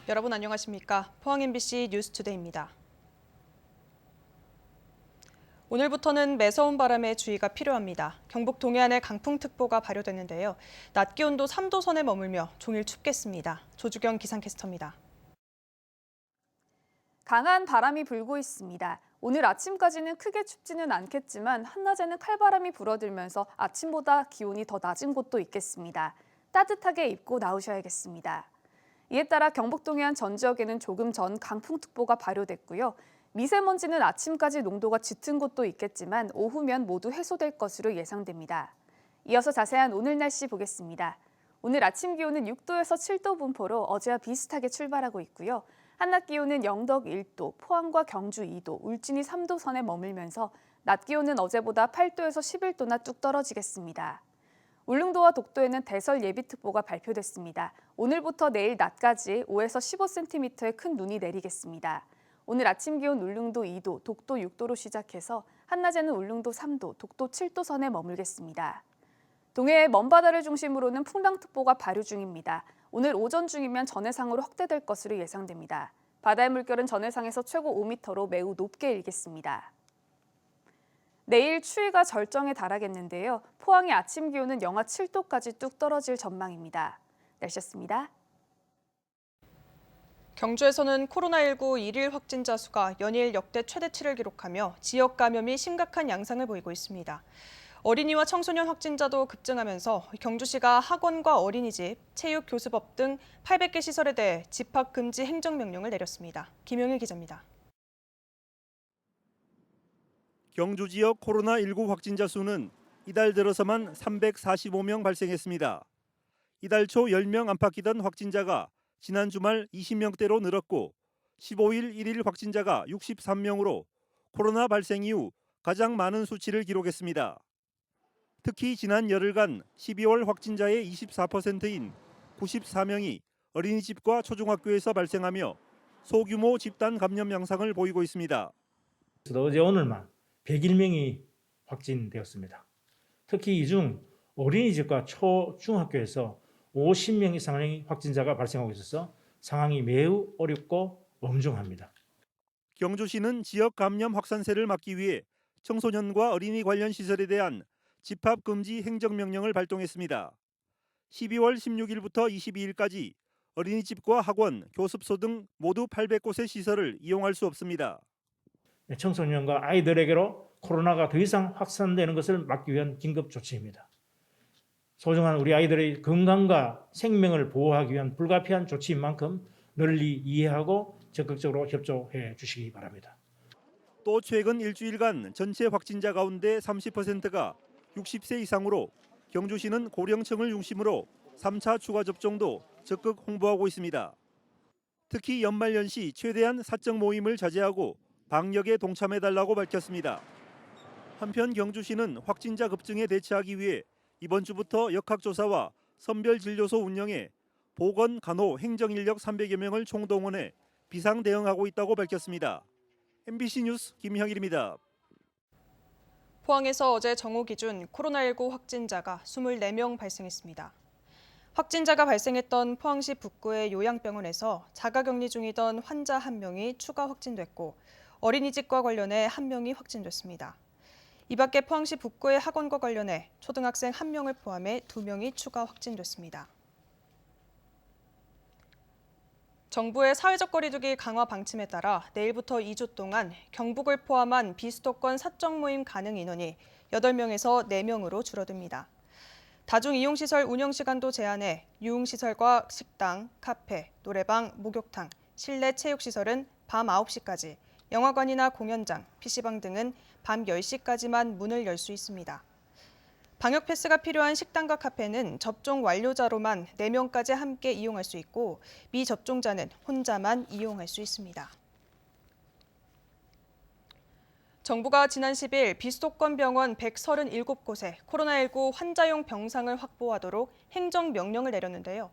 여러분 안녕하십니까? 포항 MBC 뉴스투데이입니다. 오늘부터는 매서운 바람에 주의가 필요합니다. 경북 동해안에 강풍특보가 발효됐는데요. 낮 기온도 3도 선에 머물며 종일 춥겠습니다. 조주경 기상캐스터입니다. 강한 바람이 불고 있습니다. 오늘 아침까지는 크게 춥지는 않겠지만 한낮에는 칼바람이 불어들면서 아침보다 기온이 더 낮은 곳도 있겠습니다. 따뜻하게 입고 나오셔야겠습니다. 이에 따라 경북 동해안 전 지역에는 조금 전 강풍특보가 발효됐고요. 미세먼지는 아침까지 농도가 짙은 곳도 있겠지만 오후면 모두 해소될 것으로 예상됩니다. 이어서 자세한 오늘 날씨 보겠습니다. 오늘 아침 기온은 6도에서 7도 분포로 어제와 비슷하게 출발하고 있고요. 한낮 기온은 영덕 1도, 포항과 경주 2도, 울진이 3도 선에 머물면서 낮 기온은 어제보다 8도에서 11도나 뚝 떨어지겠습니다. 울릉도와 독도에는 대설 예비특보가 발표됐습니다. 오늘부터 내일 낮까지 5에서 15cm의 큰 눈이 내리겠습니다. 오늘 아침 기온 울릉도 2도, 독도 6도로 시작해서 한낮에는 울릉도 3도, 독도 7도 선에 머물겠습니다. 동해의 먼바다를 중심으로는 풍랑특보가 발효 중입니다. 오늘 오전 중이면 전해상으로 확대될 것으로 예상됩니다. 바다의 물결은 전해상에서 최고 5m로 매우 높게 일겠습니다. 내일 추위가 절정에 달하겠는데요. 포항의 아침 기온은 영하 7도까지 뚝 떨어질 전망입니다. 날씨였습니다. 경주에서는 코로나19 일일 확진자 수가 연일 역대 최대치를 기록하며 지역 감염이 심각한 양상을 보이고 있습니다. 어린이와 청소년 확진자도 급증하면서 경주시가 학원과 어린이집, 체육교습업 등 800개 시설에 대해 집합 금지 행정명령을 내렸습니다. 김영일 기자입니다. 경주 지역 코로나19 확진자 수는 이달 들어서만 345명 발생했습니다. 이달 초 10명 안팎이던 확진자가 지난 주말 20명대로 늘었고 15일 1일 확진자가 63명으로 코로나 발생 이후 가장 많은 수치를 기록했습니다. 특히 지난 열흘간 12월 확진자의 24%인 94명이 어린이집과 초중학교에서 발생하며 소규모 집단 감염 양상을 보이고 있습니다. 어제 오늘만 101명이 확진되었습니다. 특히 이 중 어린이집과 초중학교에서 50명 이상의 확진자가 발생하고 있어서 상황이 매우 어렵고 엄중합니다. 경주시는 지역 감염 확산세를 막기 위해 청소년과 어린이 관련 시설에 대한 집합 금지 행정명령을 발동했습니다. 12월 16일부터 22일까지 어린이집과 학원, 교습소 등 모두 800곳의 시설을 이용할 수 없습니다. 청소년과 아이들에게로 코로나가 더 이상 확산되는 것을 막기 위한 긴급 조치입니다. 소중한 우리 아이들의 건강과 생명을 보호하기 위한 불가피한 조치인 만큼 널리 이해하고 적극적으로 협조해 주시기 바랍니다. 또 최근 일주일간 전체 확진자 가운데 30%가 60세 이상으로 경주시는 고령층을 중심으로 3차 추가 접종도 적극 홍보하고 있습니다. 특히 연말연시 최대한 사적 모임을 자제하고 방역에 동참해달라고 밝혔습니다. 한편 경주시는 확진자 급증에 대처하기 위해 이번 주부터 역학조사와 선별진료소 운영에 보건, 간호, 행정인력 300여 명을 총동원해 비상 대응하고 있다고 밝혔습니다. MBC 뉴스 김형일입니다. 포항에서 어제 정오 기준 코로나19 확진자가 24명 발생했습니다. 확진자가 발생했던 포항시 북구의 요양병원에서 자가격리 중이던 환자 1명이 추가 확진됐고 어린이집과 관련해 1명이 확진됐습니다. 이 밖에 포항시 북구의 학원과 관련해 초등학생 1명을 포함해 2명이 추가 확진됐습니다. 정부의 사회적 거리두기 강화 방침에 따라 내일부터 2주 동안 경북을 포함한 비수도권 사적 모임 가능 인원이 8명에서 4명으로 줄어듭니다. 다중이용시설 운영시간도 제한해 유흥시설과 식당, 카페, 노래방, 목욕탕, 실내 체육시설은 밤 9시까지, 영화관이나 공연장, PC방 등은 밤 10시까지만 문을 열 수 있습니다. 방역 패스가 필요한 식당과 카페는 접종 완료자로만 4명까지 함께 이용할 수 있고 미접종자는 혼자만 이용할 수 있습니다. 정부가 지난 10일 비수도권 병원 137곳에 코로나19 환자용 병상을 확보하도록 행정명령을 내렸는데요.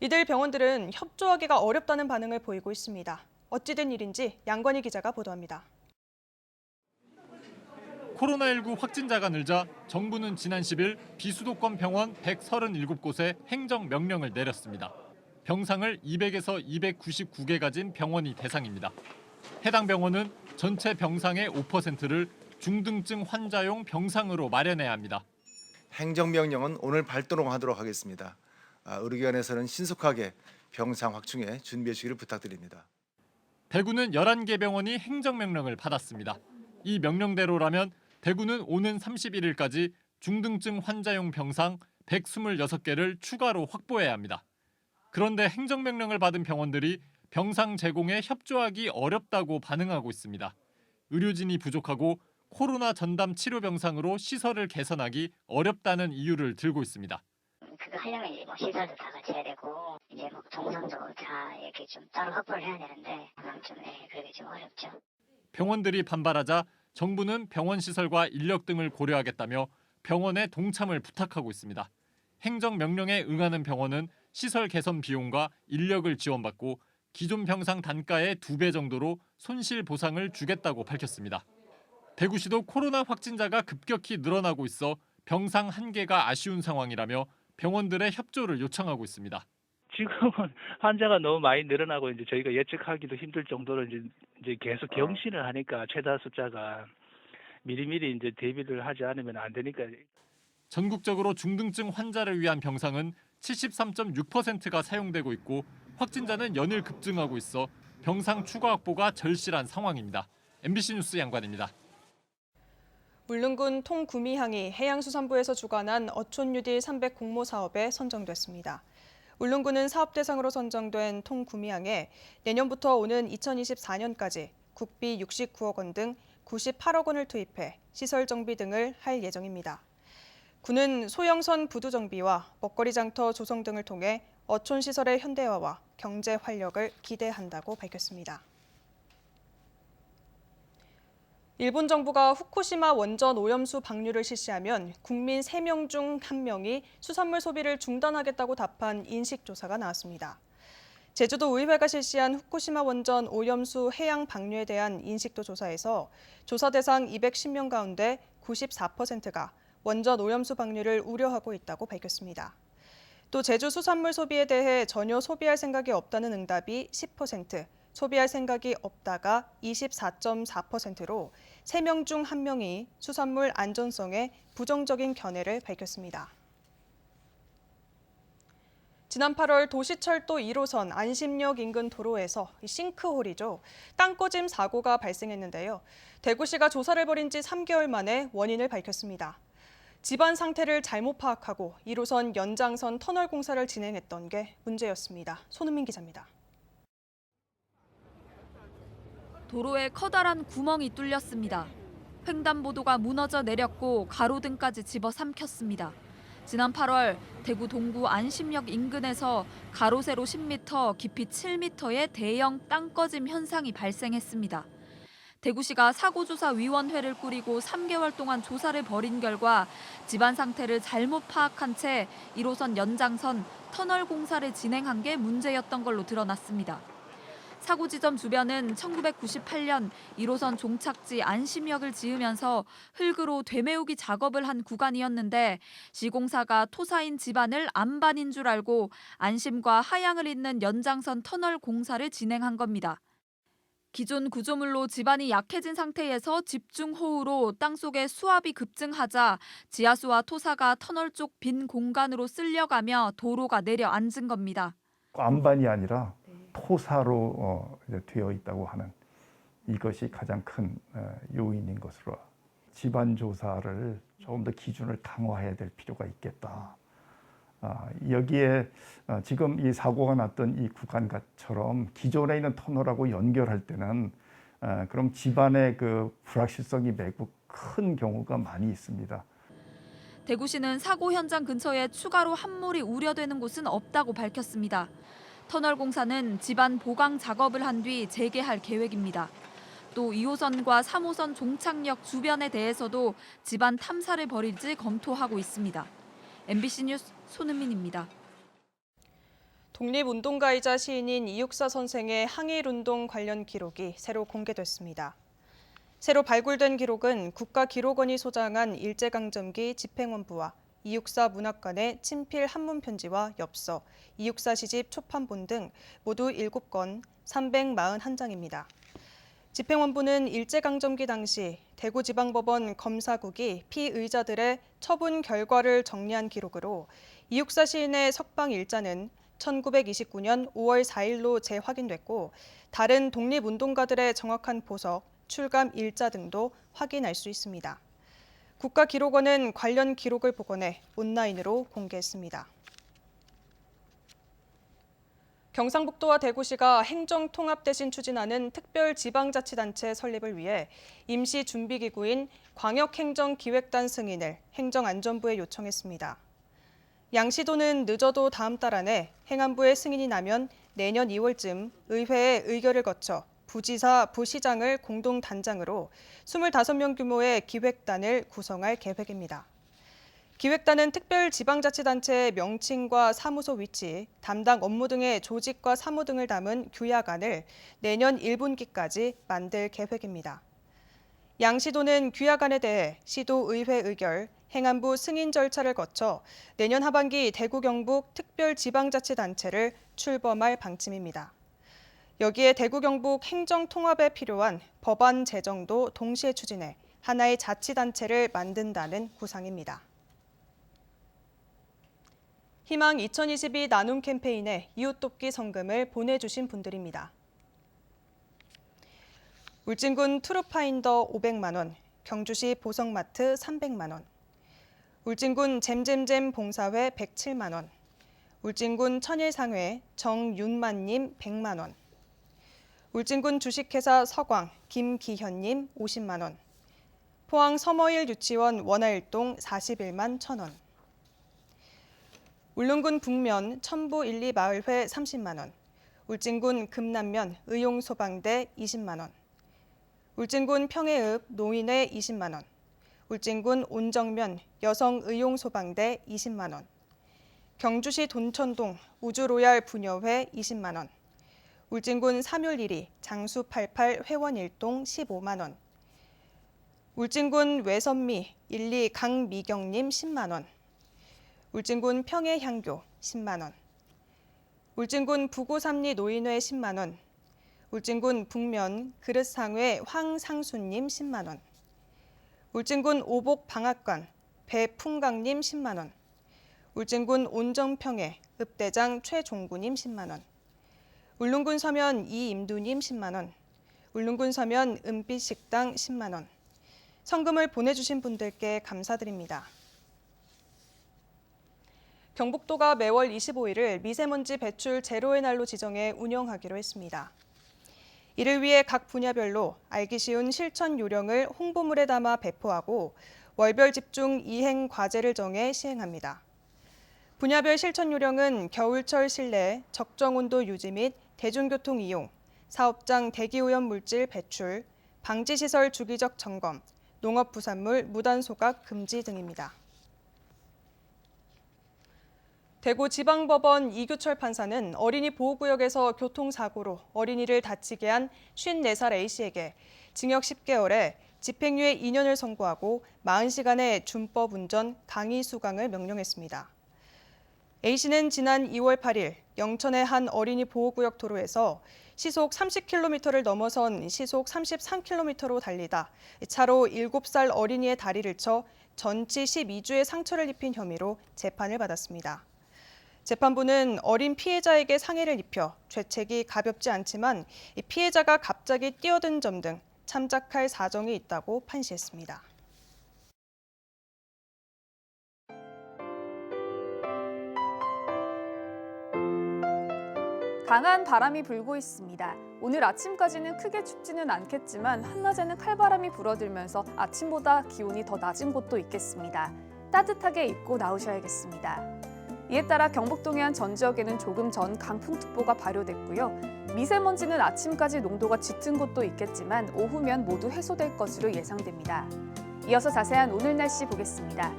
이들 병원들은 협조하기가 어렵다는 반응을 보이고 있습니다. 어찌된 일인지 양관희 기자가 보도합니다. 코로나19 확진자가 늘자 정부는 지난 10일 비수도권 병원 137곳에 행정명령을 내렸습니다. 병상을 200에서 299개 가진 병원이 대상입니다. 해당 병원은 전체 병상의 5%를 중등증 환자용 병상으로 마련해야 합니다. 행정명령은 오늘 발동하도록 하겠습니다. 의료기관에서는 신속하게 병상 확충에 준비해 주기를 부탁드립니다. 대구는 11개 병원이 행정명령을 받았습니다. 이 명령대로라면 대구는 오는 31일까지 중등증 환자용 병상 126개를 추가로 확보해야 합니다. 그런데 행정명령을 받은 병원들이 병상 제공에 협조하기 어렵다고 반응하고 있습니다. 의료진이 부족하고 코로나 전담 치료 병상으로 시설을 개선하기 어렵다는 이유를 들고 있습니다. 그거 하려면 이제 뭐 시설도 다 같이 해야 되고 이제 뭐 동선도 다 이렇게 좀 따로 확보를 해야 되는데 그게 좀 어렵죠. 병원들이 반발하자 정부는 병원 시설과 인력 등을 고려하겠다며 병원에 동참을 부탁하고 있습니다. 행정명령에 응하는 병원은 시설 개선 비용과 인력을 지원받고 기존 병상 단가의 2배 정도로 손실 보상을 주겠다고 밝혔습니다. 대구시도 코로나 확진자가 급격히 늘어나고 있어 병상 한계가 아쉬운 상황이라며 병원들의 협조를 요청하고 있습니다. 지금은 환자가 너무 많이 늘어나고 이제 저희가 예측하기도 힘들 정도로 이제 계속 경신을 하니까 최다 숫자가 미리미리 이제 대비를 하지 않으면 안 되니까. 전국적으로 중등증 환자를 위한 병상은 73.6%가 사용되고 있고 확진자는 연일 급증하고 있어 병상 추가 확보가 절실한 상황입니다. MBC 뉴스 양관입니다. 울릉군 통구미항이 해양수산부에서 주관한 어촌유딜 300 공모 사업에 선정됐습니다. 울릉군은 사업 대상으로 선정된 통구미항에 내년부터 오는 2024년까지 국비 69억 원 등 98억 원을 투입해 시설 정비 등을 할 예정입니다. 군은 소형선 부두 정비와 먹거리 장터 조성 등을 통해 어촌 시설의 현대화와 경제 활력을 기대한다고 밝혔습니다. 일본 정부가 후쿠시마 원전 오염수 방류를 실시하면 국민 3명 중 1명이 수산물 소비를 중단하겠다고 답한 인식조사가 나왔습니다. 제주도 의회가 실시한 후쿠시마 원전 오염수 해양 방류에 대한 인식도 조사에서 조사 대상 210명 가운데 94%가 원전 오염수 방류를 우려하고 있다고 밝혔습니다. 또 제주 수산물 소비에 대해 전혀 소비할 생각이 없다는 응답이 10%, 소비할 생각이 없다가 24.4%로 3명 중 1명이 수산물 안전성에 부정적인 견해를 밝혔습니다. 지난 8월 도시철도 1호선 안심역 인근 도로에서 싱크홀이죠. 땅꺼짐 사고가 발생했는데요. 대구시가 조사를 벌인 지 3개월 만에 원인을 밝혔습니다. 집안 상태를 잘못 파악하고 1호선 연장선 터널 공사를 진행했던 게 문제였습니다. 손은민 기자입니다. 도로에 커다란 구멍이 뚫렸습니다. 횡단보도가 무너져 내렸고 가로등까지 집어삼켰습니다. 지난 8월 대구 동구 안심역 인근에서 가로 세로 10m, 깊이 7m의 대형 땅꺼짐 현상이 발생했습니다. 대구시가 사고조사위원회를 꾸리고 3개월 동안 조사를 벌인 결과 집안 상태를 잘못 파악한 채 1호선 연장선 터널 공사를 진행한 게 문제였던 걸로 드러났습니다. 사고 지점 주변은 1998년 1호선 종착지 안심역을 지으면서 흙으로 되메우기 작업을 한 구간이었는데 시공사가 토사인 집안을 안반인 줄 알고 안심과 하양을 잇는 연장선 터널 공사를 진행한 겁니다. 기존 구조물로 집안이 약해진 상태에서 집중호우로 땅속에 수압이 급증하자 지하수와 토사가 터널 쪽 빈 공간으로 쓸려가며 도로가 내려앉은 겁니다. 안반이 아니라 토사로 되어 있다고 하는 이것이 가장 큰 요인인 것으로 집안 조사를 조금 더 기준을 강화해야 될 필요가 있겠다. 여기에 지금 이 사고가 났던 이 구간처럼 기존에 있는 터널하고 연결할 때는 그럼 집안의 그 불확실성이 매우 큰 경우가 많이 있습니다. 대구시는 사고 현장 근처에 추가로 함몰이 우려되는 곳은 없다고 밝혔습니다. 터널 공사는 집안 보강 작업을 한 뒤 재개할 계획입니다. 또 2호선과 3호선 종착역 주변에 대해서도 집안 탐사를 벌일지 검토하고 있습니다. MBC 뉴스 손은민입니다. 독립운동가이자 시인인 이육사 선생의 항일운동 관련 기록이 새로 공개됐습니다. 새로 발굴된 기록은 국가기록원이 소장한 일제강점기 집행원부와 264 문학관의 친필 한문 편지와 엽서, 264 시집 초판본 등 모두 7건 341장입니다. 집행원부는 일제강점기 당시 대구지방법원 검사국이 피의자들의 처분 결과를 정리한 기록으로 264 시인의 석방 일자는 1929년 5월 4일로 재확인됐고 다른 독립운동가들의 정확한 보석, 출감 일자 등도 확인할 수 있습니다. 국가기록원은 관련 기록을 복원해 온라인으로 공개했습니다. 경상북도와 대구시가 행정통합 대신 추진하는 특별지방자치단체 설립을 위해 임시준비기구인 광역행정기획단 승인을 행정안전부에 요청했습니다. 양시도는 늦어도 다음 달 안에 행안부의 승인이 나면 내년 2월쯤 의회의 의결을 거쳐 부지사, 부시장을 공동단장으로 25명 규모의 기획단을 구성할 계획입니다. 기획단은 특별지방자치단체의 명칭과 사무소 위치, 담당 업무 등의 조직과 사무 등을 담은 규약안을 내년 1분기까지 만들 계획입니다. 양시도는 규약안에 대해 시도의회 의결, 행안부 승인 절차를 거쳐 내년 하반기 대구 경북 특별지방자치단체를 출범할 방침입니다. 여기에 대구 경북 행정통합에 필요한 법안 제정도 동시에 추진해 하나의 자치단체를 만든다는 구상입니다. 희망 2022 나눔 캠페인에 이웃돕기 성금을 보내주신 분들입니다. 울진군 투르파인더 500만 원, 경주시 보성마트 300만 원, 울진군 잼잼잼 봉사회 107만 원, 울진군 천일상회 정윤만님 100만 원, 울진군 주식회사 서광 김기현님 50만 원, 포항 서머일 유치원 원화일동 41만 1,000원, 울릉군 북면 천부 1, 2 마을회 30만 원, 울진군 금남면 의용소방대 20만 원, 울진군 평해읍 노인회 20만 원, 울진군 온정면 여성의용소방대 20만 원, 경주시 돈천동 우주로얄 부녀회 20만 원, 울진군 삼율 1리 장수 88 회원 1동 15만 원, 울진군 외선미 1, 2 강미경님 10만 원, 울진군 평해향교 10만 원, 울진군 부구삼리 노인회 10만 원, 울진군 북면 그릇상회 황상수님 10만 원, 울진군 오복 방앗간 배풍강님 10만 원, 울진군 온정평해 읍대장 최종구님 10만 원, 울릉군 서면 이임두님 10만 원, 울릉군 서면 은빛식당 10만 원. 성금을 보내주신 분들께 감사드립니다. 경북도가 매월 25일을 미세먼지 배출 제로의 날로 지정해 운영하기로 했습니다. 이를 위해 각 분야별로 알기 쉬운 실천 요령을 홍보물에 담아 배포하고 월별 집중 이행 과제를 정해 시행합니다. 분야별 실천 요령은 겨울철 실내 적정 온도 유지 및 대중교통 이용, 사업장 대기오염 물질 배출, 방지시설 주기적 점검, 농업부산물 무단 소각 금지 등입니다. 대구지방법원 이규철 판사는 어린이 보호구역에서 교통사고로 어린이를 다치게 한 54살 A씨에게 징역 10개월에 집행유예 2년을 선고하고 40시간의 준법 운전 강의 수강을 명령했습니다. A씨는 지난 2월 8일 영천의 한 어린이 보호구역 도로에서 시속 30km를 넘어선 시속 33km로 달리다 차로 7살 어린이의 다리를 쳐 전치 12주의 상처를 입힌 혐의로 재판을 받았습니다. 재판부는 어린 피해자에게 상해를 입혀 죄책이 가볍지 않지만 피해자가 갑자기 뛰어든 점 등 참작할 사정이 있다고 판시했습니다. 강한 바람이 불고 있습니다. 오늘 아침까지는 크게 춥지는 않겠지만 한낮에는 칼바람이 불어들면서 아침보다 기온이 더 낮은 곳도 있겠습니다. 따뜻하게 입고 나오셔야겠습니다. 이에 따라 경북 동해안 전 지역에는 조금 전 강풍특보가 발효됐고요. 미세먼지는 아침까지 농도가 짙은 곳도 있겠지만 오후면 모두 해소될 것으로 예상됩니다. 이어서 자세한 오늘 날씨 보겠습니다.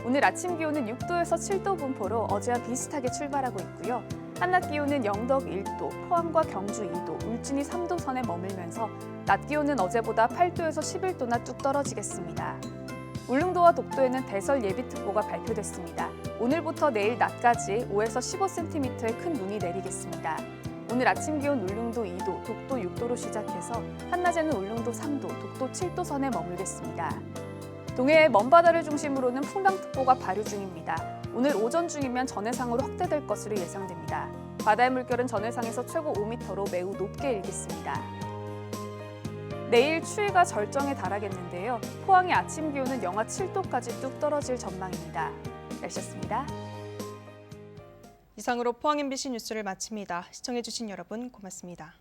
오늘 아침 기온은 6도에서 7도 분포로 어제와 비슷하게 출발하고 있고요. 한낮 기온은 영덕 1도, 포항과 경주 2도, 울진이 3도 선에 머물면서 낮 기온은 어제보다 8도에서 11도나 뚝 떨어지겠습니다. 울릉도와 독도에는 대설 예비특보가 발표됐습니다. 오늘부터 내일 낮까지 5에서 15cm의 큰 눈이 내리겠습니다. 오늘 아침 기온 울릉도 2도, 독도 6도로 시작해서 한낮에는 울릉도 3도, 독도 7도 선에 머물겠습니다. 동해의 먼바다를 중심으로는 풍랑특보가 발효 중입니다. 오늘 오전 중이면 전해상으로 확대될 것으로 예상됩니다. 바다의 물결은 전해상에서 최고 5m로 매우 높게 일겠습니다. 내일 추위가 절정에 달하겠는데요. 포항의 아침 기온은 영하 7도까지 뚝 떨어질 전망입니다. 날씨였습니다. 이상으로 포항 MBC 뉴스를 마칩니다. 시청해주신 여러분 고맙습니다.